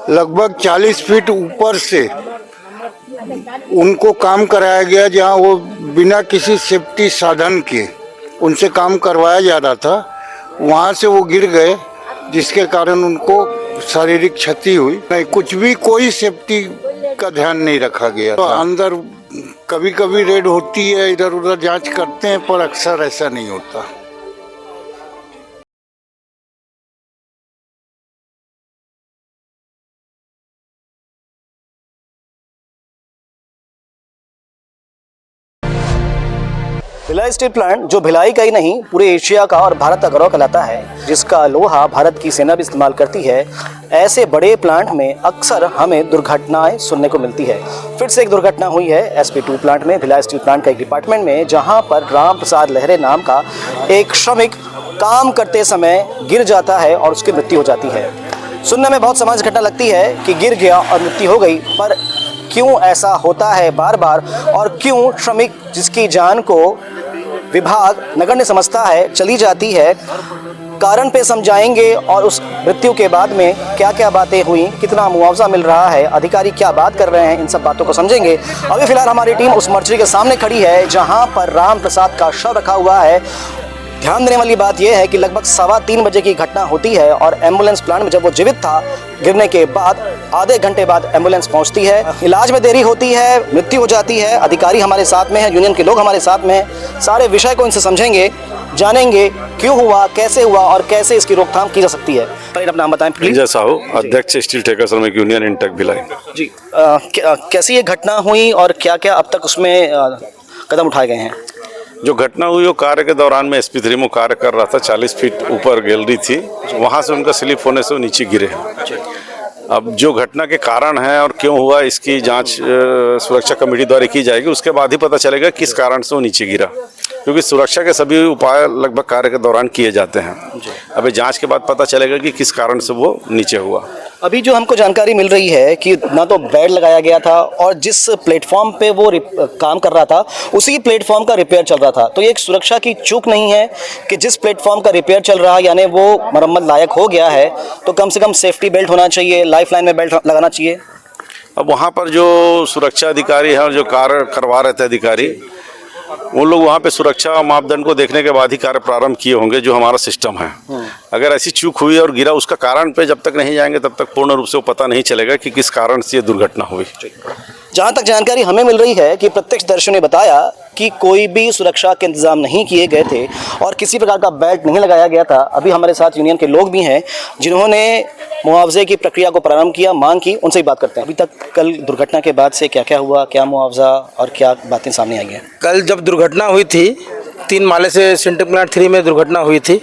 लगभग 40 फीट ऊपर से उनको काम कराया गया, जहां वो बिना किसी सेफ्टी साधन के उनसे काम करवाया जा रहा था। वहां से वो गिर गए, जिसके कारण उनको शारीरिक क्षति हुई। नहीं, कुछ भी कोई सेफ्टी का ध्यान नहीं रखा गया। तो अंदर कभी कभी रेड होती है, इधर उधर जांच करते हैं, पर अक्सर ऐसा नहीं होता। भिलाई स्टील प्लांट जो भिलाई का ही नहीं पूरे एशिया का और भारत का गौरव कहलाता है, जिसका लोहा भारत की सेना भी इस्तेमाल करती है, ऐसे बड़े प्लांट में अक्सर हमें दुर्घटनाएं सुनने को मिलती है। फिर से एक दुर्घटना हुई है SP2 प्लांट में, भिलाई स्टील प्लांट का एक डिपार्टमेंट में, जहां पर राम प्रसाद लहरे नाम का एक श्रमिक काम करते समय गिर जाता है और उसकी मृत्यु हो जाती है। सुनने में बहुत सामान्य घटना लगती है कि गिर गया और मृत्यु हो गई, पर क्यों ऐसा होता है बार बार, और क्यों श्रमिक जिसकी जान को विभाग नगण्य समझता है चली जाती है। कारण पे समझाएंगे और उस मृत्यु के बाद में क्या क्या बातें हुई, कितना मुआवजा मिल रहा है, अधिकारी क्या बात कर रहे हैं, इन सब बातों को समझेंगे। अभी फिलहाल हमारी टीम उस मर्चरी के सामने खड़ी है जहां पर राम प्रसाद का शव रखा हुआ है। ध्यान देने वाली बात यह है कि लगभग 3:15 बजे की घटना होती है और एम्बुलेंस प्लांट में जब वो जीवित था, गिरने के बाद आधे घंटे बाद एम्बुलेंस पहुंचती है, इलाज में देरी होती है, मृत्यु हो जाती है। अधिकारी हमारे साथ में है, यूनियन के लोग हमारे साथ में हैं। सारे विषय को इनसे समझेंगे, जानेंगे क्यों हुआ, कैसे हुआ और कैसे इसकी रोकथाम की जा सकती है। पहले अपना नाम बताएं प्लीज। जैसा हो, अध्यक्ष स्टील ठेका श्रमिक यूनियन इंटेक भिलाई जी। कैसी ये घटना हुई और क्या क्या अब तक उसमें कदम उठाए गए हैं? जो घटना हुई वो कार्य के दौरान में SP3 में कार्य कर रहा था। 40 फीट ऊपर गैलरी थी, वहाँ से उनका स्लिप होने से वो नीचे गिरे। अब जो घटना के कारण है और क्यों हुआ, इसकी जांच सुरक्षा कमेटी द्वारा की जाएगी। उसके बाद ही पता चलेगा किस कारण से वो नीचे गिरा, क्योंकि सुरक्षा के सभी उपाय लगभग कार्य के दौरान किए जाते हैं। अभी जांच के बाद पता चलेगा कि किस कारण से वो नीचे हुआ। अभी जो हमको जानकारी मिल रही है कि ना तो बेड लगाया गया था और जिस प्लेटफॉर्म पे वो काम कर रहा था उसी प्लेटफॉर्म का रिपेयर चल रहा था। तो ये एक सुरक्षा की चूक नहीं है कि जिस प्लेटफॉर्म का रिपेयर चल रहा है, यानी वो मरम्मत लायक हो गया है, तो कम से कम सेफ्टी बेल्ट होना चाहिए, लाइफलाइन में बेल्ट लगाना चाहिए। अब वहाँ पर जो सुरक्षा अधिकारी हैं और जो कार्य करवा रहे थे अधिकारी, उन लोग वहाँ पे सुरक्षा मापदंड को देखने के बाद ही कार्य प्रारंभ किए होंगे, जो हमारा सिस्टम है। अगर ऐसी चूक हुई और गिरा, उसका कारण पे जब तक नहीं जाएंगे तब तक पूर्ण रूप से वो पता नहीं चलेगा कि किस कारण से ये दुर्घटना हुई। जहाँ तक जानकारी हमें मिल रही है कि प्रत्यक्षदर्शियों ने बताया कि कोई भी सुरक्षा के इंतजाम नहीं किए गए थे और किसी प्रकार का बेल्ट नहीं लगाया गया था। अभी हमारे साथ यूनियन के लोग भी हैं जिन्होंने मुआवजे की प्रक्रिया को प्रारंभ किया, मांग की, उनसे ही बात करते हैं। अभी तक कल दुर्घटना के बाद से क्या क्या हुआ, क्या मुआवजा और क्या बातें सामने आई हैं? कल जब दुर्घटना हुई थी, 3 माले से सिंटेक प्लांट 3 में दुर्घटना हुई थी।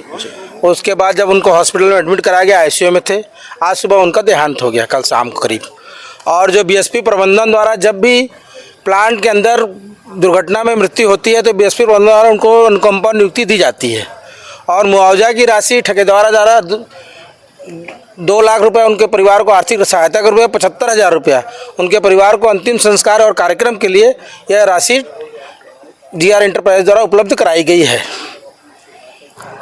उसके बाद जब उनको हॉस्पिटल में एडमिट कराया गया, ICU में थे। आज सुबह उनका देहांत हो गया, कल शाम को करीब। और जो BSP प्रबंधन द्वारा जब भी प्लांट के अंदर दुर्घटना में मृत्यु होती है तो BSP प्रबंधन द्वारा उनको अनुकंपा नियुक्ति दी जाती है और मुआवजा की राशि ठेकेदार द्वारा 2 लाख रुपए उनके परिवार को आर्थिक सहायता के रुपये 75,000 रुपया उनके परिवार को अंतिम संस्कार और कार्यक्रम के लिए यह राशि GR एंटरप्राइज द्वारा उपलब्ध कराई गई है।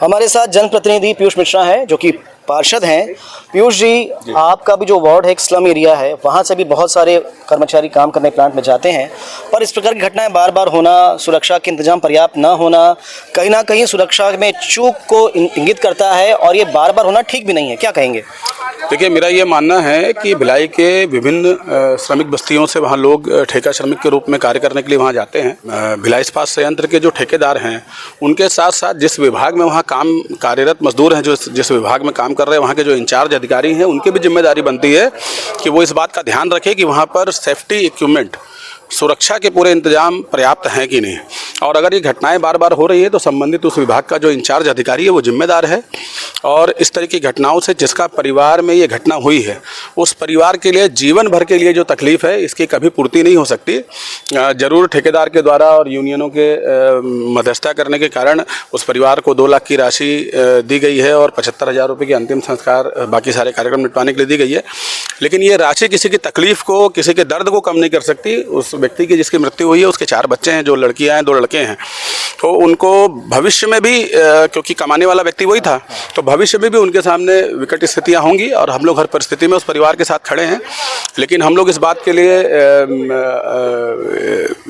हमारे साथ जनप्रतिनिधि पीयूष मिश्रा हैं जो कि पार्षद हैं। पीयूष जी, आपका भी जो वार्ड है एक स्लम एरिया है, वहाँ से भी बहुत सारे कर्मचारी काम करने प्लांट में जाते हैं, पर इस प्रकार की घटनाएं बार बार होना, सुरक्षा के इंतजाम पर्याप्त ना होना, कहीं ना कहीं सुरक्षा में चूक को इंगित करता है और ये बार बार होना ठीक भी नहीं है। क्या कहेंगे? देखिए, मेरा ये मानना है कि भिलाई के विभिन्न श्रमिक बस्तियों से वहाँ लोग ठेका श्रमिक के रूप में कार्य करने के लिए वहाँ जाते हैं। भिलाई इस्पात संयंत्र के जो ठेकेदार हैं, उनके साथ साथ जिस विभाग में वहाँ काम कार्यरत मजदूर हैं, जो जिस विभाग में काम कर रहे हैं, वहाँ के जो इंचार्ज अधिकारी हैं, उनकी भी जिम्मेदारी बनती है कि वो इस बात का ध्यान रखें कि वहाँ पर सेफ्टी इक्विपमेंट, सुरक्षा के पूरे इंतजाम पर्याप्त हैं कि नहीं। और अगर ये घटनाएं बार बार हो रही है तो संबंधित उस विभाग का जो इंचार्ज अधिकारी है वो जिम्मेदार है। और इस तरह की घटनाओं से जिसका परिवार में ये घटना हुई है, उस परिवार के लिए जीवन भर के लिए जो तकलीफ़ है, इसकी कभी पूर्ति नहीं हो सकती। ज़रूर ठेकेदार के द्वारा और यूनियनों के मध्यस्थता करने के कारण उस परिवार को 2 लाख की राशि दी गई है और 75,000 रुपये की अंतिम संस्कार, बाकी सारे कार्यक्रम निपटाने के लिए दी गई है। लेकिन ये राशि किसी की तकलीफ को, किसी के दर्द को कम नहीं कर सकती। उस व्यक्ति की जिसकी मृत्यु हुई है उसके 4 बच्चे हैं, 2 लड़कियां हैं, 2 लड़के हैं, तो उनको भविष्य में भी क्योंकि कमाने वाला व्यक्ति वही था, तो भविष्य में भी उनके सामने विकट स्थितियां होंगी और हम लोग हर परिस्थिति में उस परिवार के साथ खड़े हैं। लेकिन हम लोग इस बात के लिए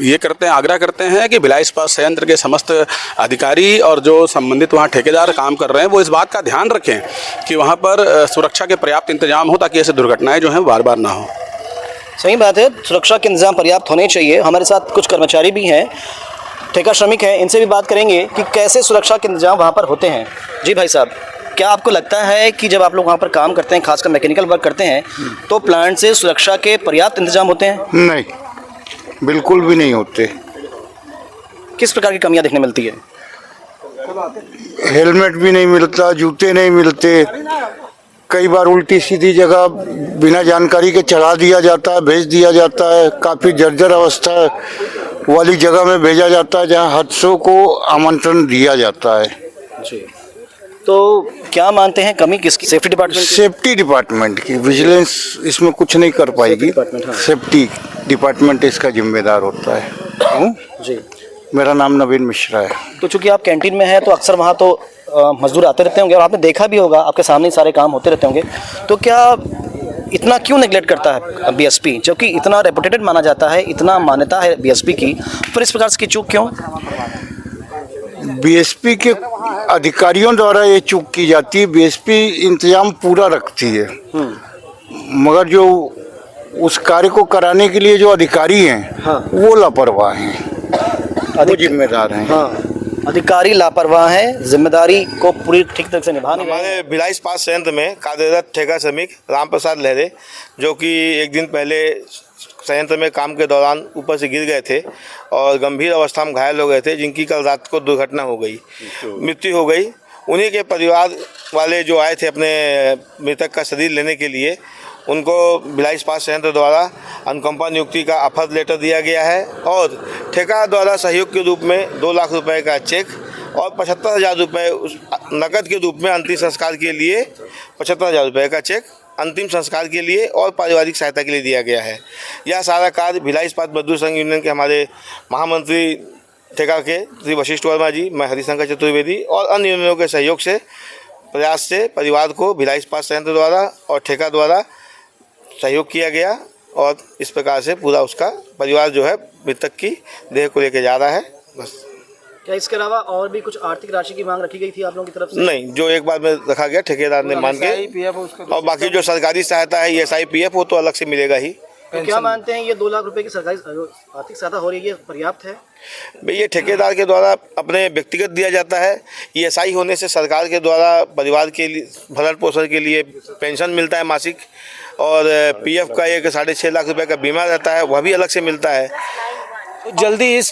ये करते हैं, आग्रह करते हैं कि भिलाई इस्पात संयंत्र के समस्त अधिकारी और जो संबंधित वहाँ ठेकेदार काम कर रहे हैं वो इस बात का ध्यान रखें कि वहाँ पर सुरक्षा के पर्याप्त इंतजाम हो, ताकि ऐसे दुर्घटनाएं जो हैं बार बार ना हो। सही बात है, सुरक्षा के इंतजाम पर्याप्त होने चाहिए। हमारे साथ कुछ कर्मचारी भी हैं, ठेका श्रमिक हैं, इनसे भी बात करेंगे कि कैसे सुरक्षा के इंतजाम वहाँ पर होते हैं। जी भाई साहब, क्या आपको लगता है कि जब आप लोग वहाँ पर काम करते हैं, खासकर मैकेनिकल वर्क करते हैं, तो प्लांट से सुरक्षा के पर्याप्त इंतजाम होते हैं? नहीं, बिल्कुल भी नहीं होते। किस प्रकार की कमियाँ देखने मिलती है? हेलमेट भी नहीं मिलता, जूते नहीं मिलते, कई बार उल्टी सीधी जगह बिना जानकारी के चढ़ा दिया जाता है, भेज दिया जाता है, काफ़ी जर्जर अवस्था वाली जगह में भेजा जाता है जहां हादसों को आमंत्रण दिया जाता है। जी, तो क्या मानते हैं कमी किसकी? सेफ्टी डिपार्टमेंट की? सेफ्टी डिपार्टमेंट की। विजिलेंस इसमें कुछ नहीं कर पाएगी, सेफ्टी डिपार्टमेंट इसका जिम्मेदार होता है। जी, मेरा नाम नवीन मिश्रा है। तो चूंकि आप कैंटीन में हैं तो अक्सर वहाँ तो मजदूर आते रहते होंगे और आपने देखा भी होगा, आपके सामने ही सारे काम होते रहते होंगे, तो क्या इतना क्यों नेगलेक्ट करता है बीएसपी, जबकि इतना रेपुटेटेड माना जाता है, इतना मान्यता है बीएसपी की, फिर इस प्रकार की चूक क्यों? बीएसपी के अधिकारियों द्वारा ये चूक की जाती है। बीएसपी इंतजाम पूरा रखती है, मगर जो उस कार्य को कराने के लिए जो अधिकारी हैं, हाँ, वो लापरवाह हैं, वो जिम्मेदार हैं। हाँ, अधिकारी लापरवाह हैं, जिम्मेदारी को पूरी ठीक तरह से निभा नहीं रहे हैं। हमारे भिलाई इस्पात संयंत्र में कार्यरत ठेका श्रमिक राम प्रसाद लहरे, जो कि एक दिन पहले संयंत्र में काम के दौरान ऊपर से गिर गए थे और गंभीर अवस्था में घायल हो गए थे, जिनकी कल रात को दुर्घटना हो गई, मृत्यु हो गई। उन्हीं के परिवार वाले जो आए थे अपने मृतक का शरीर लेने के लिए, उनको भिलाई इस्पात संयंत्र द्वारा अनुकंपा नियुक्ति का ऑफर लेटर दिया गया है और ठेका द्वारा सहयोग के रूप में 2 लाख रुपए का चेक और 75,000 रुपये उस नकद के रूप में अंतिम संस्कार के लिए 75,000 रुपये का चेक अंतिम संस्कार के लिए और पारिवारिक सहायता के लिए दिया गया है। यह सारा कार्य भिलाई इस्पात मजदूर संघ यूनियन के हमारे महामंत्री ठेका के श्री वशिष्ठ वर्मा जी, मैं हरिशंकर चतुर्वेदी और अन्य यूनियनों के सहयोग से प्रयास से परिवार को भिलाई इस्पात संयंत्र द्वारा और ठेका द्वारा सहयोग किया गया और इस प्रकार से पूरा उसका परिवार जो है मृतक की देह को लेकर जा रहा है। बस। क्या इसके अलावा और भी कुछ आर्थिक राशि की मांग रखी गई थी आप लोगों की तरफ से? नहीं, जो एक बार में रखा गया ठेकेदार ने मान के, और बाकी जो सरकारी सहायता है ESIPF वो तो अलग से मिलेगा ही। तो क्या मानते हैं ये 2 लाख रुपए की सरकारी आर्थिक सहायता हो रही है, पर्याप्त है? भाई ये ठेकेदार के द्वारा अपने व्यक्तिगत दिया जाता है। ESI होने से सरकार के द्वारा परिवार के लिए भरण पोषण के लिए पेंशन मिलता है मासिक, और PF का एक 6.5 लाख रुपए का बीमा रहता है, वह भी अलग से मिलता है। जल्दी इस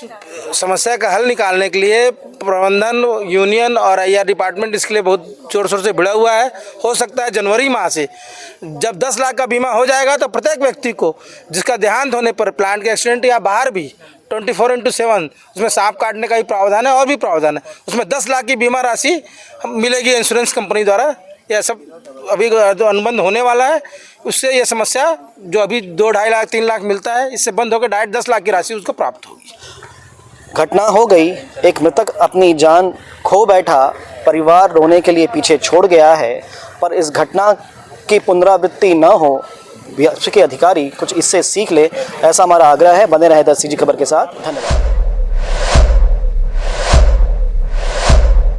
समस्या का हल निकालने के लिए प्रबंधन, यूनियन और IR डिपार्टमेंट इसके लिए बहुत जोर शोर से भिड़ा हुआ है। हो सकता है जनवरी माह से जब 10 लाख का बीमा हो जाएगा तो प्रत्येक व्यक्ति को जिसका देहांत होने पर प्लांट के एक्सीडेंट या बाहर भी 24/7 उसमें सांप काटने का भी प्रावधान है और भी प्रावधान है, उसमें 10 लाख की बीमा राशि मिलेगी इंश्योरेंस कंपनी द्वारा। यह सब अभी जो अनुबंध होने वाला है उससे ये समस्या जो अभी 2-2.5 लाख 3 लाख मिलता है, इससे बंद होकर डायरेक्ट 10 लाख की राशि उसको प्राप्त होगी। घटना हो गई, एक मृतक अपनी जान खो बैठा, परिवार रोने के लिए पीछे छोड़ गया है, पर इस घटना की पुनरावृत्ति न हो, बीएसपी के अधिकारी कुछ इससे सीख ले, ऐसा हमारा आग्रह है। बने रहे 10 CG खबर के साथ। धन्यवाद।